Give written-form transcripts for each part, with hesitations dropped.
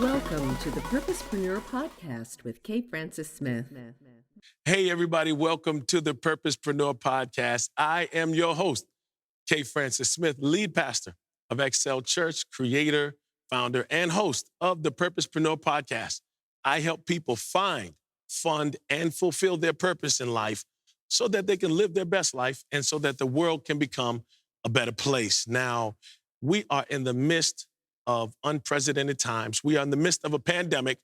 Welcome to the Purposepreneur Podcast with K. Francis Smith. Hey, everybody. Welcome to the Purposepreneur Podcast. I am your host, K. Francis Smith, lead pastor of Excel Church, creator, founder, and host of the Purposepreneur Podcast. I help people find, fund, and fulfill their purpose in life so that they can live their best life and so that the world can become a better place. Now, we are in the midst of unprecedented times. We are in the midst of a pandemic,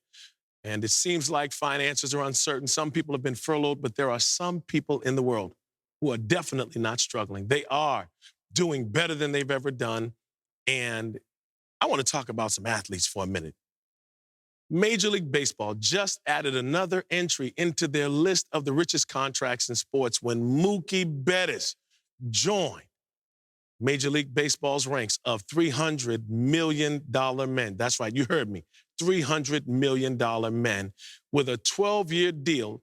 and it seems like finances are uncertain. Some people have been furloughed, but there are some people in the world who are definitely not struggling. They are doing better than they've ever done. And I want to talk about some athletes for a minute. Major League Baseball just added another entry into their list of the richest contracts in sports when Mookie Betts joined Major League Baseball's ranks of $300 million men. That's right, you heard me. $300 million men with a 12-year deal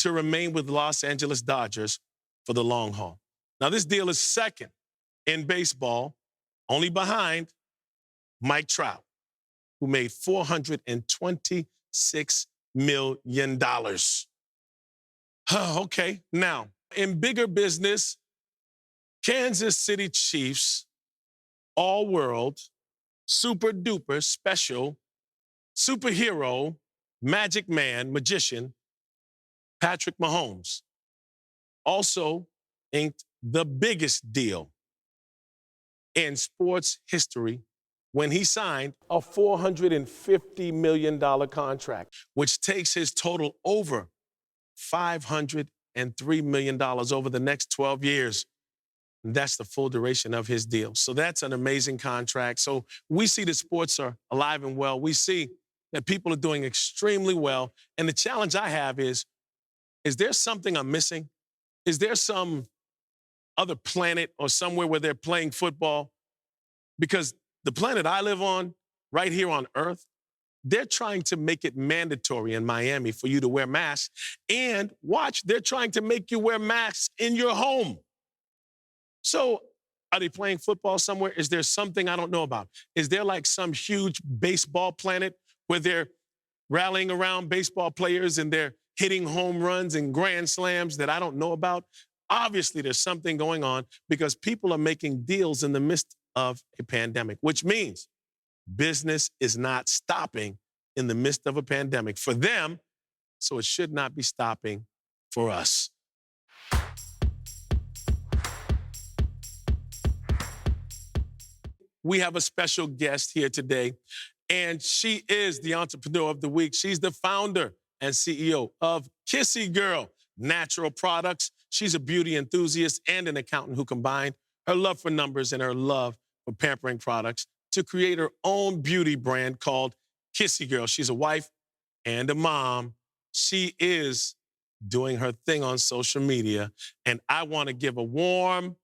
to remain with Los Angeles Dodgers for the long haul. Now, this deal is second in baseball, only behind Mike Trout, who made $426 million. Okay, now, in bigger business, Kansas City Chiefs, all-world, super-duper special, superhero, magic man, magician, Patrick Mahomes, also inked the biggest deal in sports history when he signed a $450 million contract, which takes his total over $503 million over the next 12 years. That's the full duration of his deal. So that's an amazing contract. So we see that sports are alive and well. We see that people are doing extremely well. And the challenge I have is there something I'm missing? Is there some other planet or somewhere where they're playing football? Because the planet I live on, right here on Earth, they're trying to make it mandatory in Miami for you to wear masks. And watch, they're trying to make you wear masks in your home. So are they playing football somewhere? Is there something I don't know about? Is there like some huge baseball planet where they're rallying around baseball players and they're hitting home runs and grand slams that I don't know about? Obviously, there's something going on because people are making deals in the midst of a pandemic, which means business is not stopping in the midst of a pandemic for them, so it should not be stopping for us. We have a special guest here today, and she is the Entrepreneur of the Week. She's the founder and CEO of Kisse Natural Products. She's a beauty enthusiast and an accountant who combined her love for numbers and her love for pampering products to create her own beauty brand called Kisse. She's a wife and a mom. She is doing her thing on social media, and I want to give a warm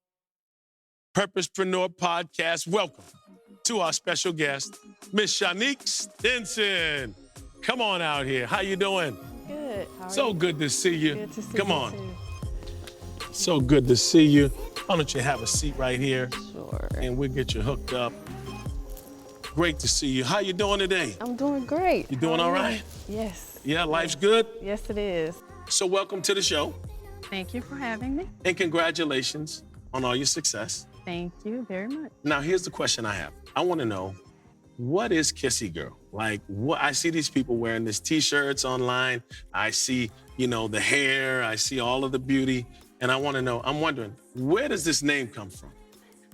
Purposepreneur Podcast welcome to our special guest, Miss Shaunic Stinson. Come on out here. How you doing? Good. How are So you? good to see you. Good to see Come you on. too. So good to see you. Why don't you have a seat right here Sure. and we'll get you hooked up. Great to see you. How you doing today? I'm doing great. You doing How all are right? Yes. Yeah, life's good? Yes, it is. So welcome to the show Thank you for having me. and congratulations on all your success. Thank you very much. Now, here's the question I have. I want to know, what is Kisse? Like, what? I see these people wearing these T-shirts online. I see, the hair. I see all of the beauty. And I want to know, I'm wondering, where does this name come from?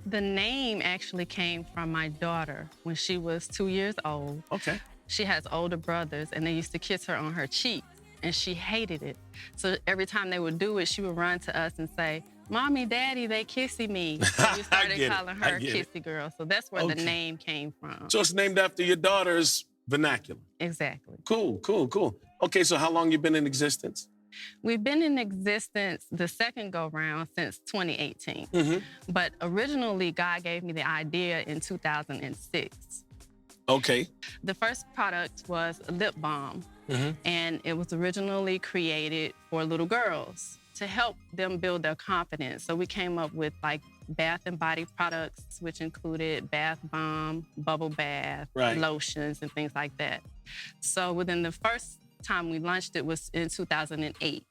The name actually came from my daughter when she was 2 years old. Okay. She has older brothers, and they used to kiss her on her cheek, and she hated it. So every time they would do it, she would run to us and say, "Mommy, Daddy, they kissing me." So we started calling her Kisse Girl. So that's where the name came from. So it's named after your daughter's vernacular. Exactly. Cool. Okay, so how long you been in existence? We've been in existence the second go-round since 2018. But originally, God gave me the idea in 2006. Okay. The first product was a lip balm, and it was originally created for little girls to help them build their confidence. So we came up with like bath and body products, which included bath bomb, bubble bath, right. lotions, and things like that. So within the first time we launched it was in 2008.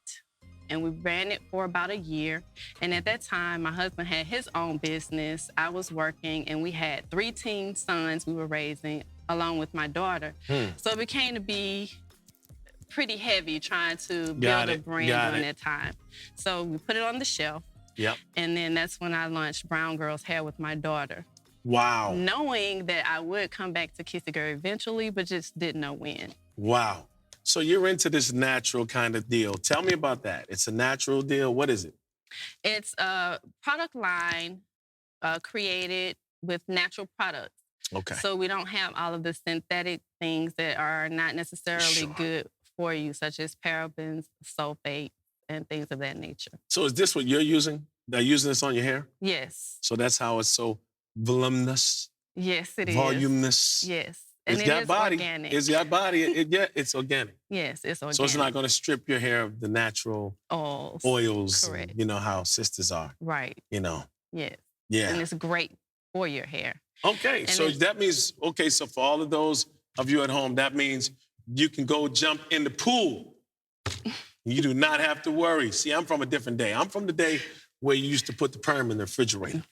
And we ran it for about a year. And at that time, my husband had his own business. I was working, and we had 3 teen sons we were raising along with my daughter. So it became to be pretty heavy trying to build a brand during that time. So we put it on the shelf. Yep. And then that's when I launched Brown Girls Hair with my daughter. Wow. Knowing that I would come back to Kisse Girl eventually, but just didn't know when. Wow. So you're into this natural kind of deal. Tell me about that. It's a natural deal. What is it? It's a product line created with natural products. Okay. So we don't have all of the synthetic things that are not necessarily good for you, such as parabens, sulfate, and things of that nature. So is this what you're using? They're using this on your hair? Yes. So that's how it's so voluminous? Yes, it is. Voluminous? Yes. And it is body. organic. It's got body. It's organic. Yes, it's organic. So it's not going to strip your hair of the natural oils. Correct. You know how sisters are. Right. You know. Yes. Yeah. And it's great for your hair. Okay. And so that means, so for all of those of you at home, that means you can go jump in the pool. You do not have to worry. See, I'm from a different day. I'm from the day where you used to put the perm in the refrigerator.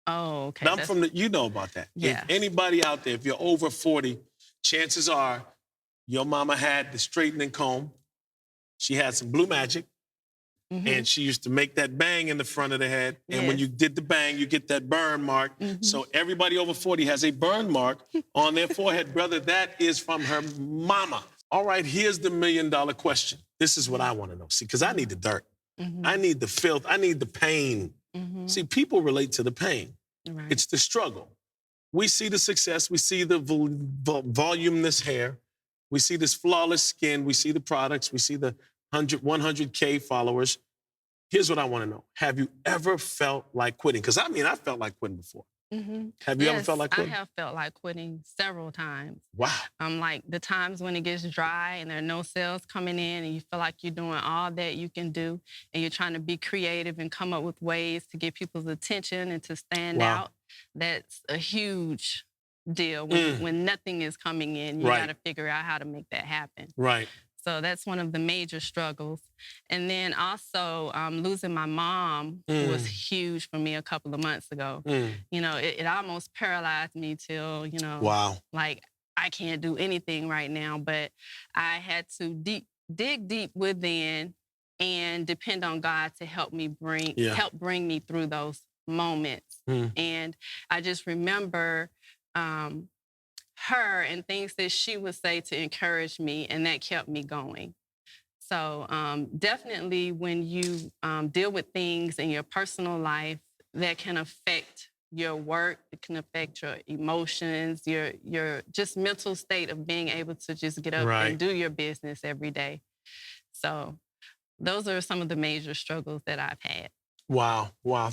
Oh, okay. But I'm from you know about that. Yeah. If anybody out there, if you're over 40, chances are your mama had the straightening comb. She had some Blue Magic. And she used to make that bang in the front of the head. And when you did the bang, you get that burn mark. So everybody over 40 has a burn mark on their forehead. Brother, that is from her mama. All right, here's the $1 million question. This is what I want to know. See, because I need the dirt. I need the filth. I need the pain. See, people relate to the pain. Right. It's the struggle. We see the success. We see the voluminous hair. We see this flawless skin. We see the products. We see the 100K followers. Here's what I want to know. Have you ever felt like quitting? Because, I felt like quitting before. Have you ever felt like quitting? I have felt like quitting several times. Wow. Like the times when it gets dry and there are no sales coming in and you feel like you're doing all that you can do and you're trying to be creative and come up with ways to get people's attention and to stand out. That's a huge deal. When nothing is coming in, you got to figure out how to make that happen. Right. So that's one of the major struggles. And then also losing my mom was huge for me a couple of months ago. You know, it almost paralyzed me till, like I can't do anything right now. But I had to dig deep within and depend on God to help me bring me through those moments. And I just remember her and things that she would say to encourage me, and that kept me going. So definitely when you deal with things in your personal life that can affect your work, it can affect your emotions, your just mental state of being able to just get up and do your business every day. So those are some of the major struggles that I've had. Wow.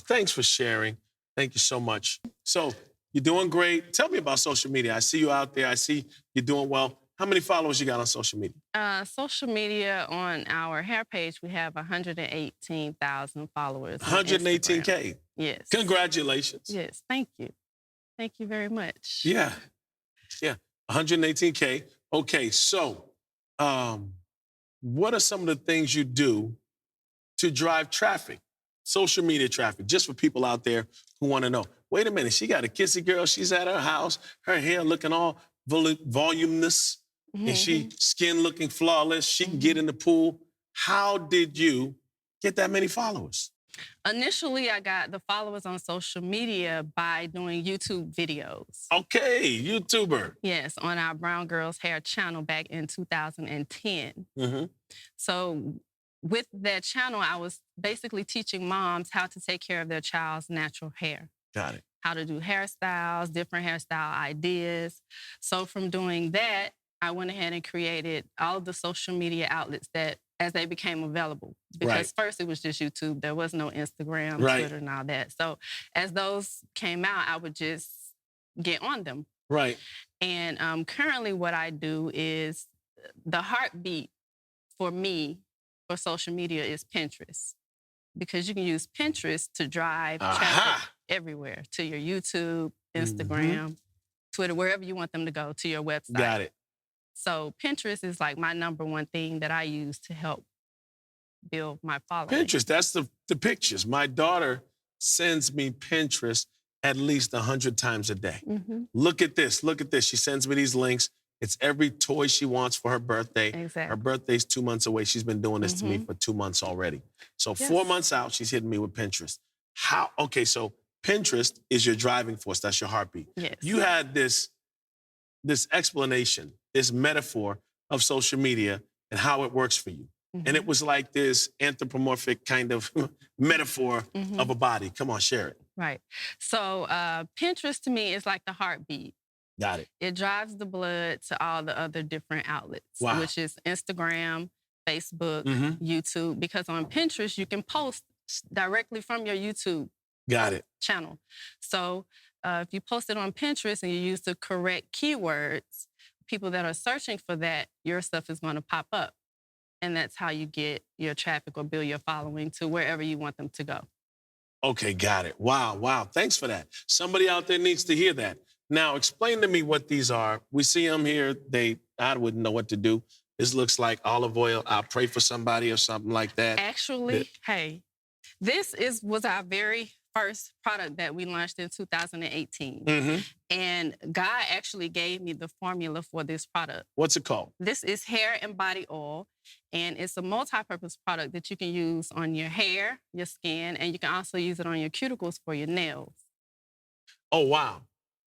Thanks for sharing. Thank you so much. So you're doing great. Tell me about social media. I see you out there. I see you're doing well. How many followers you got on social media? Social media on our hair page, we have 118,000 followers. 118K? Yes. Congratulations. Yes, thank you. Thank you very much. Yeah. 118K. Okay, so what are some of the things you do to drive traffic, social media traffic, just for people out there who want to know? Wait a minute, she got a Kisse girl. She's at her house, her hair looking all voluminous, and she skin looking flawless. She can get in the pool. How did you get that many followers? Initially, I got the followers on social media by doing YouTube videos. Okay, YouTuber. Yes, on our Brown Girls Hair channel back in 2010. So with that channel, I was basically teaching moms how to take care of their child's natural hair. Got it. How to do hairstyles, different hairstyle ideas. So from doing that, I went ahead and created all of the social media outlets that as they became available. Because first it was just YouTube. There was no Instagram, Twitter, and all that. So as those came out, I would just get on them. Right. And currently what I do is the heartbeat for me for social media is Pinterest. Because you can use Pinterest to drive traffic everywhere, to your YouTube, Instagram, Twitter, wherever you want them to go, to your website. Got it. So Pinterest is like my number one thing that I use to help build my following. Pinterest, that's the pictures. My daughter sends me Pinterest at least 100 times a day. Look at this. Look at this. She sends me these links. It's every toy she wants for her birthday. Exactly. Her birthday's 2 months away. She's been doing this to me for 2 months already. So 4 months out, she's hitting me with Pinterest. Okay, so Pinterest is your driving force. That's your heartbeat. Yes. You had this explanation, this metaphor of social media and how it works for you. And it was like this anthropomorphic kind of metaphor of a body. Come on, share it. Right. So Pinterest to me is like the heartbeat. Got it. It drives the blood to all the other different outlets, which is Instagram, Facebook, YouTube. Because on Pinterest, you can post directly from your YouTube channel. So if you post it on Pinterest and you use the correct keywords, people that are searching for that, your stuff is going to pop up. And that's how you get your traffic or build your following to wherever you want them to go. Okay, got it. Wow. Thanks for that. Somebody out there needs to hear that. Now, explain to me what these are. We see them here. I wouldn't know what to do. This looks like olive oil. I'll pray for somebody or something like that. Actually, this was our very first product that we launched in 2018. And God actually gave me the formula for this product. What's it called? This is hair and body oil. And it's a multi-purpose product that you can use on your hair, your skin, and you can also use it on your cuticles for your nails. Oh, wow.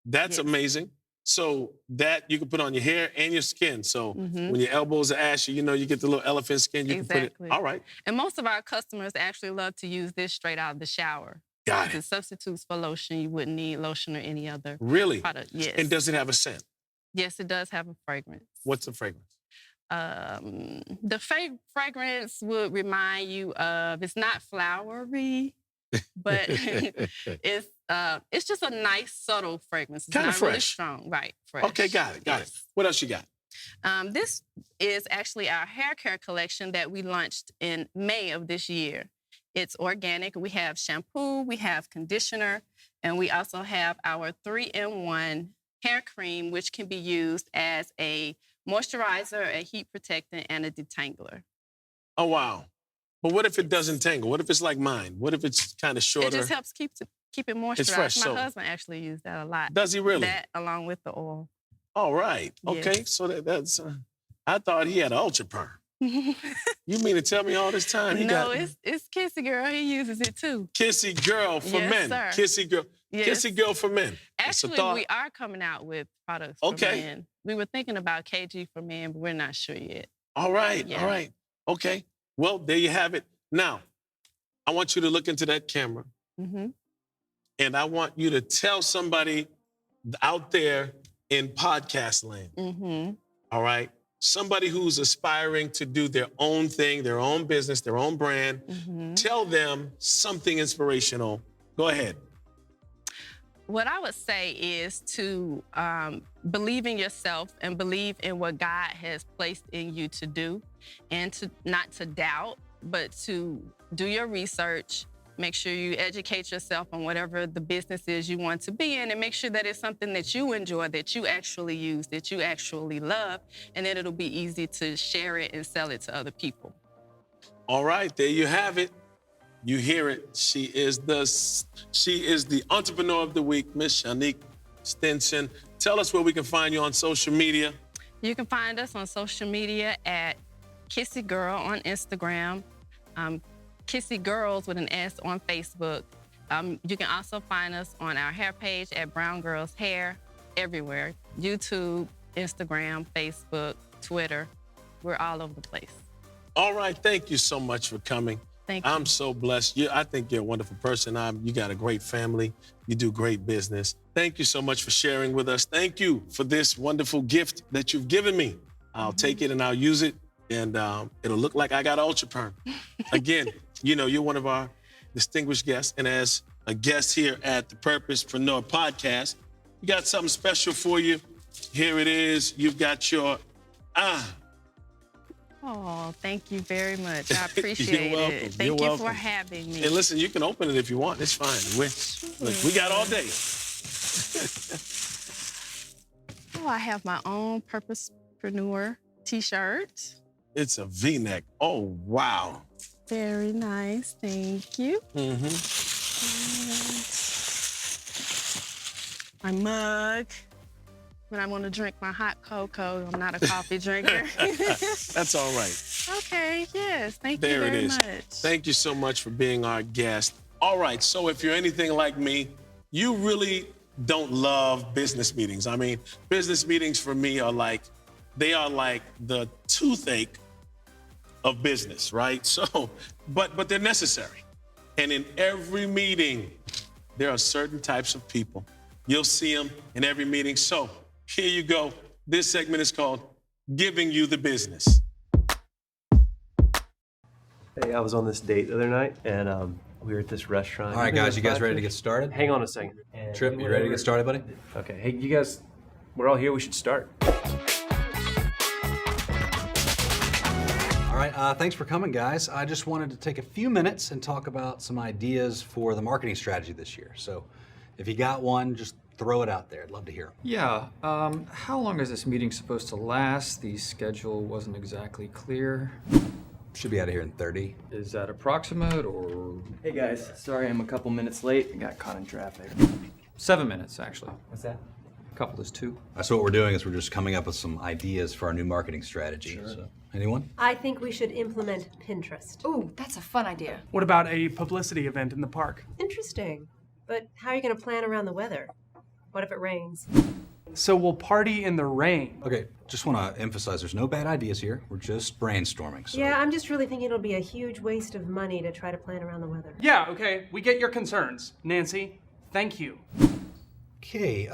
That's amazing. So that you can put on your hair and your skin. So when your elbows are ashy, you get the little elephant skin. You can put it. All right. And most of our customers actually love to use this straight out of the shower. Got it. It substitutes for lotion. You wouldn't need lotion or any other product. Yes. And does it have a scent? Yes, it does have a fragrance. What's the fragrance? The fragrance would remind you of, it's not flowery, but it's just a nice, subtle fragrance. It's kind of not fresh. Really strong. Right, fresh. Okay, got it. What else you got? This is actually our hair care collection that we launched in May of this year. It's organic. We have shampoo, we have conditioner, and we also have our 3-in-1 hair cream, which can be used as a moisturizer, a heat protectant, and a detangler. Oh, wow. But what if it doesn't tangle? What if it's like mine? What if it's kind of shorter? It just helps keep it moisturized. It's fresh, My husband actually used that a lot. Does he really? That along with the oil. All right. Okay. Yes. So that's, I thought he had an ultra perm. You mean to tell me all this time? It's Kisse Girl. He uses it too. Kisse Girl for men. Sir. Kisse Girl. Yes. Kisse Girl for men. Actually, we are coming out with products for men. We were thinking about KG for men, but we're not sure yet. All right. Yeah. All right. Okay. Well, there you have it. Now, I want you to look into that camera. And I want you to tell somebody out there in podcast land. All right. Somebody who's aspiring to do their own thing, their own business, their own brand. Tell them something inspirational. Go ahead. What I would say is to believe in yourself and believe in what God has placed in you to do, and to not to doubt, but to do your research. Make sure you educate yourself on whatever the business is you want to be in, and make sure that it's something that you enjoy, that you actually use, that you actually love, and then it'll be easy to share it and sell it to other people. All right, there you have it. You hear it. She is the entrepreneur of the week, Miss Shaunic Stinson. Tell us where we can find you on social media. You can find us on social media at Kisse Girl on Instagram, Kisse Girls with an S on Facebook. You can also find us on our hair page at Brown Girls Hair, everywhere. YouTube, Instagram, Facebook, Twitter. We're all over the place. All right. Thank you so much for coming. Thank you. I'm so blessed. I think you're a wonderful person. You got a great family. You do great business. Thank you so much for sharing with us. Thank you for this wonderful gift that you've given me. I'll take it and I'll use it, and it'll look like I got ultra perm. Again, you're one of our distinguished guests, and as a guest here at the Purposepreneur Podcast, we got something special for you. Here it is. You've got your Oh, thank you very much. I appreciate You're welcome. it. Thank you for having me. And listen, you can open it if you want. It's fine. Look, we got all day. Oh, I have my own Purposepreneur t-shirt. It's a V-neck. Oh, wow. Very nice. Thank you. Mm-hmm. My mug. When I want to drink my hot cocoa, I'm not a coffee drinker. That's all right. Okay, yes. Thank you There it very is. much. Thank you so much for being our guest. All right, so if you're anything like me, you really don't love business meetings. I mean, business meetings for me are like the toothache of business, right? So, but they're necessary. And in every meeting, there are certain types of people. You'll see them in every meeting. So here you go. This segment is called Giving You the Business. Hey, I was on this date the other night, and we were at this restaurant. All right, guys, you guys ready to get started? Hang on a second. Trip, you ready to get started, buddy? Okay. Hey, you guys, we're all here. We should start. All right, thanks for coming, guys. I just wanted to take a few minutes and talk about some ideas for the marketing strategy this year. So if you got one, just throw it out there. I'd love to hear them. Yeah, how long is this meeting supposed to last? The schedule wasn't exactly clear. Should be out of here in 30. Is that approximate or Hey, guys. Sorry I'm a couple minutes late. I got caught in traffic. 7 minutes, actually? What's that? A couple is 2. So what we're doing is we're just coming up with some ideas for our new marketing strategy. Sure. So, anyone? I think we should implement Pinterest. Ooh, that's a fun idea. What about a publicity event in the park? Interesting. But how are you going to plan around the weather? What if it rains? So we'll party in the rain. Okay, just want to emphasize there's no bad ideas here. We're just brainstorming. So. Yeah, I'm just really thinking it'll be a huge waste of money to try to plan around the weather. Yeah, okay, we get your concerns. Nancy, thank you. Okay,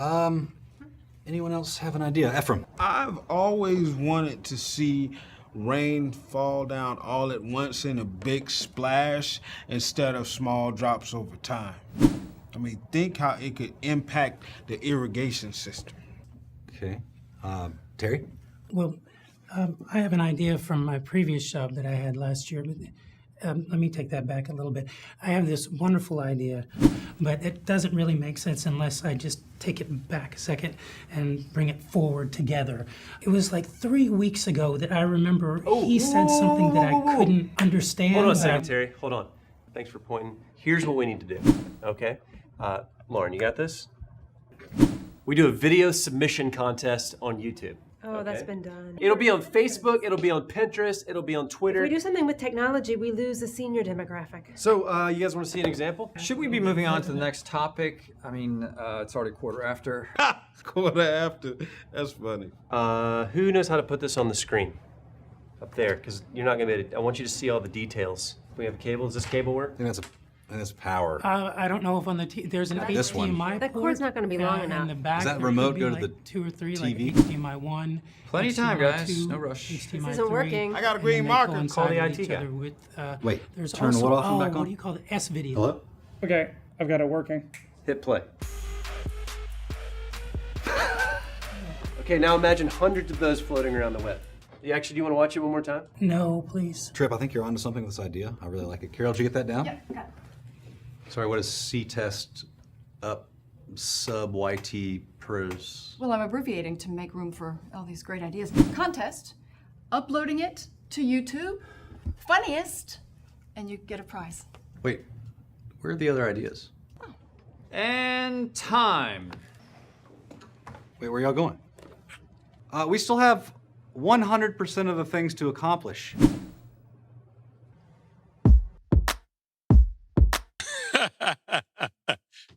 anyone else have an idea? Ephraim. I've always wanted to see rain fall down all at once in a big splash instead of small drops over time. I mean, think how it could impact the irrigation system. Okay. Terry? Well, I have an idea from my previous job that I had last year, but let me take that back a little bit. I have this wonderful idea, but it doesn't really make sense unless I just take it back a second and bring it forward together. It was like 3 weeks ago that I remember he said something that I couldn't understand. Hold on a second, Terry. Hold on. Thanks for pointing. Here's what we need to do, okay? Lauren, you got this? We do a video submission contest on YouTube. Oh, okay? That's been done. It'll be on Facebook, it'll be on Pinterest, it'll be on Twitter. If we do something with technology, we lose the senior demographic. So, you guys want to see an example? Should we be moving on to the next topic? I mean, it's already 1:15. Quarter after. That's funny. Who knows how to put this on the screen? Up there, because you're not going to be able to, I want you to see all the details. We have a cable. Does this cable work? I think that's power. I don't know if on the there's an This one. HDMI That port, cord's not going to be long in enough. the back. Does that there remote could be go to like the 2 or 3, TV? like HDMI 1. Plenty of time, HDMI guys. 2, No rush. HDMI This isn't 3, working. I got a and green then they marker. coincide Call the with IT each guy. other with, Wait, there's turn also, what off and back what on? do you call it? S-video. Hello? Okay, I've got it working. Hit play. Okay, now imagine hundreds of those floating around the web. Actually, do you want to watch it one more time? No, please. Trip, I think you're onto something with this idea. I really like it. Carol, did you get that down? Yep, got it. Sorry, what is C-test up sub YT pros? Well, I'm abbreviating to make room for all these great ideas. Contest, uploading it to YouTube, funniest, and you get a prize. Wait, where are the other ideas? And time. Wait, where y'all going? We still have 100% of the things to accomplish.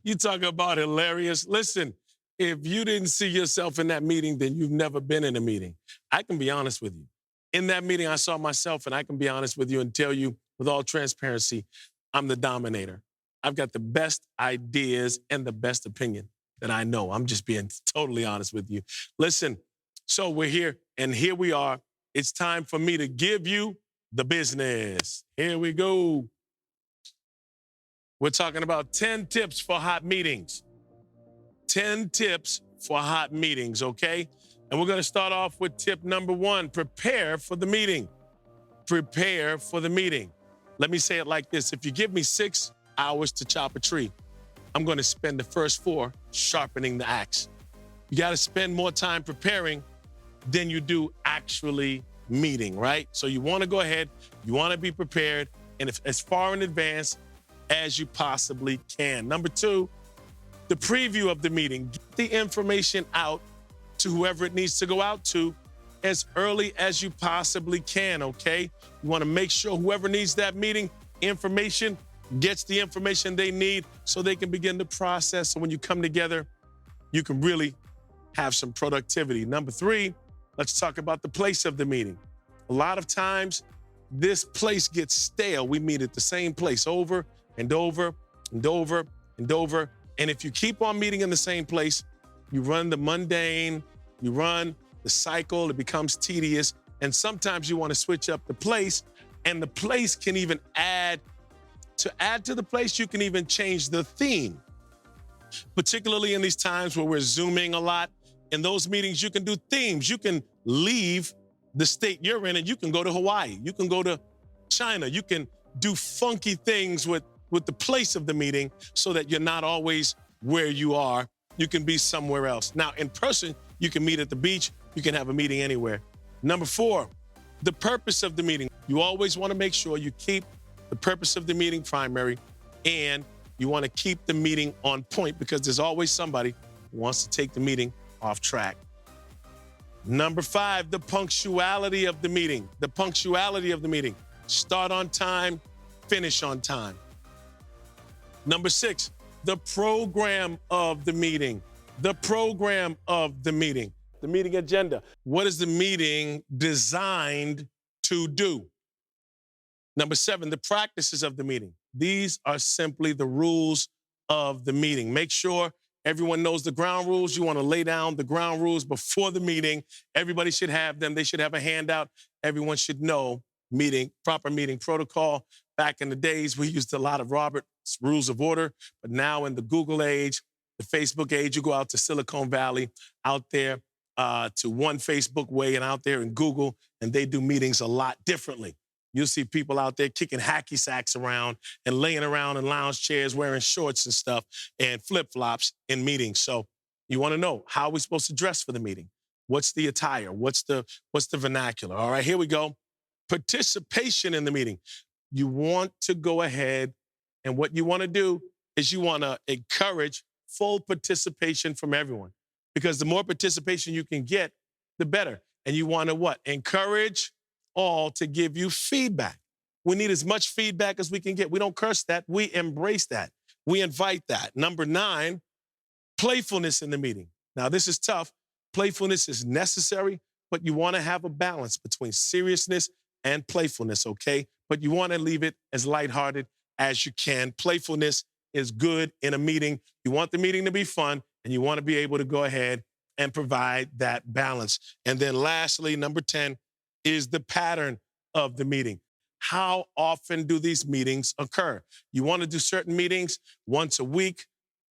You talk about hilarious. Listen, if you didn't see yourself in that meeting, then you've never been in a meeting. I can be honest with you. In that meeting, I saw myself, and I can be honest with you and tell you with all transparency, I'm the dominator. I've got the best ideas and the best opinion that I know. I'm just being totally honest with you. Listen, so we're here, and here we are. It's time for me to give you the business. Here we go. We're talking about 10 tips for hot meetings. 10 tips for hot meetings, okay? And we're gonna start off with tip number 1, prepare for the meeting. prepare for the meeting. Let me say it like this. If you give me 6 hours to chop a tree, I'm going to spend the first 4 sharpening the axe. You got to spend more time preparing than you do actually meeting, right? So you want to go ahead, you want to be prepared, and as far in advance as you possibly can. Number 2, the preview of the meeting. Get the information out to whoever it needs to go out to as early as you possibly can, okay? You want to make sure whoever needs that meeting information gets the information they need so they can begin the process. So when you come together, you can really have some productivity. Number 3, let's talk about the place of the meeting. A lot of times, this place gets stale. We meet at the same place over and over and over and over. And if you keep on meeting in the same place, you run the mundane, you run the cycle, it becomes tedious. And sometimes you want to switch up the place, and the place can even add to the place, you can even change the theme. Particularly in these times where we're Zooming a lot. In those meetings, you can do themes. You can leave the state you're in and you can go to Hawaii. You can go to China. You can do funky things with the place of the meeting so that you're not always where you are. You can be somewhere else. Now, in person, you can meet at the beach. You can have a meeting anywhere. Number 4, the purpose of the meeting. You always want to make sure you keep the purpose of the meeting primary, and you want to keep the meeting on point because there's always somebody who wants to take the meeting off track. Number 5, the punctuality of the meeting. The punctuality of the meeting. Start on time, finish on time. Number 6, the program of the meeting. The program of the meeting. The meeting agenda. What is the meeting designed to do? Number 7, the practices of the meeting. These are simply the rules of the meeting. Make sure everyone knows the ground rules. You want to lay down the ground rules before the meeting. Everybody should have them. They should have a handout. Everyone should know proper meeting protocol. Back in the days, we used a lot of Robert's Rules of Order, but now in the Google age, the Facebook age, you go out to Silicon Valley, out there to One Facebook Way and out there in Google, and they do meetings a lot differently. You'll see people out there kicking hacky sacks around and laying around in lounge chairs, wearing shorts and stuff and flip-flops in meetings. So you want to know, how are we supposed to dress for the meeting? What's the attire? What's the vernacular? All right, here we go. Participation in the meeting. You want to go ahead, and what you want to do is you want to encourage full participation from everyone, because the more participation you can get, the better. And you want to what? Encourage all to give you feedback. We need as much feedback as we can get. We don't curse that. We embrace that. We invite that. Number 9, playfulness in the meeting. Now, this is tough. Playfulness is necessary, but you want to have a balance between seriousness and playfulness, okay? But you want to leave it as lighthearted as you can. Playfulness is good in a meeting. You want the meeting to be fun, and you want to be able to go ahead and provide that balance. And then lastly, number 10, is the pattern of the meeting. How often do these meetings occur? You want to do certain meetings once a week.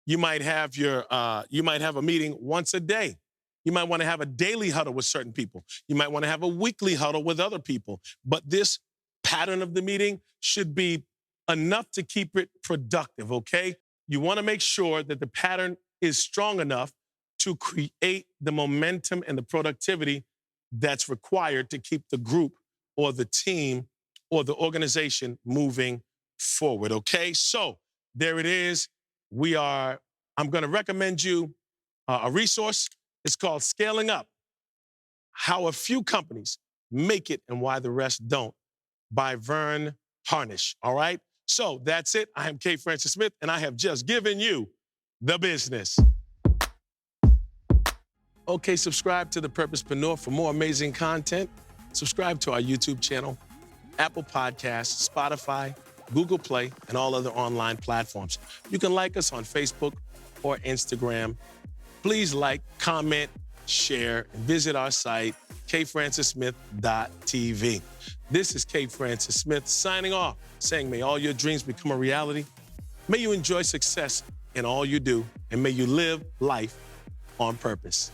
You might have a meeting once a day. You might want to have a daily huddle with certain people. You might want to have a weekly huddle with other people. But this pattern of the meeting should be enough to keep it productive, okay? You want to make sure that the pattern is strong enough to create the momentum and the productivity that's required to keep the group or the team or the organization moving forward, okay? So there it is. I'm going to recommend you a resource. It's called Scaling Up: How a Few Companies Make It and Why the Rest Don't, by Vern Harnish, all right? So that's it. I am K. Francis Smith, and I have just given you the business. Okay, subscribe to The Purposepreneur for more amazing content. Subscribe to our YouTube channel, Apple Podcasts, Spotify, Google Play, and all other online platforms. You can like us on Facebook or Instagram. Please like, comment, share, and visit our site, kfrancissmith.tv. This is K. Francis Smith signing off, saying may all your dreams become a reality. May you enjoy success in all you do, and may you live life on purpose.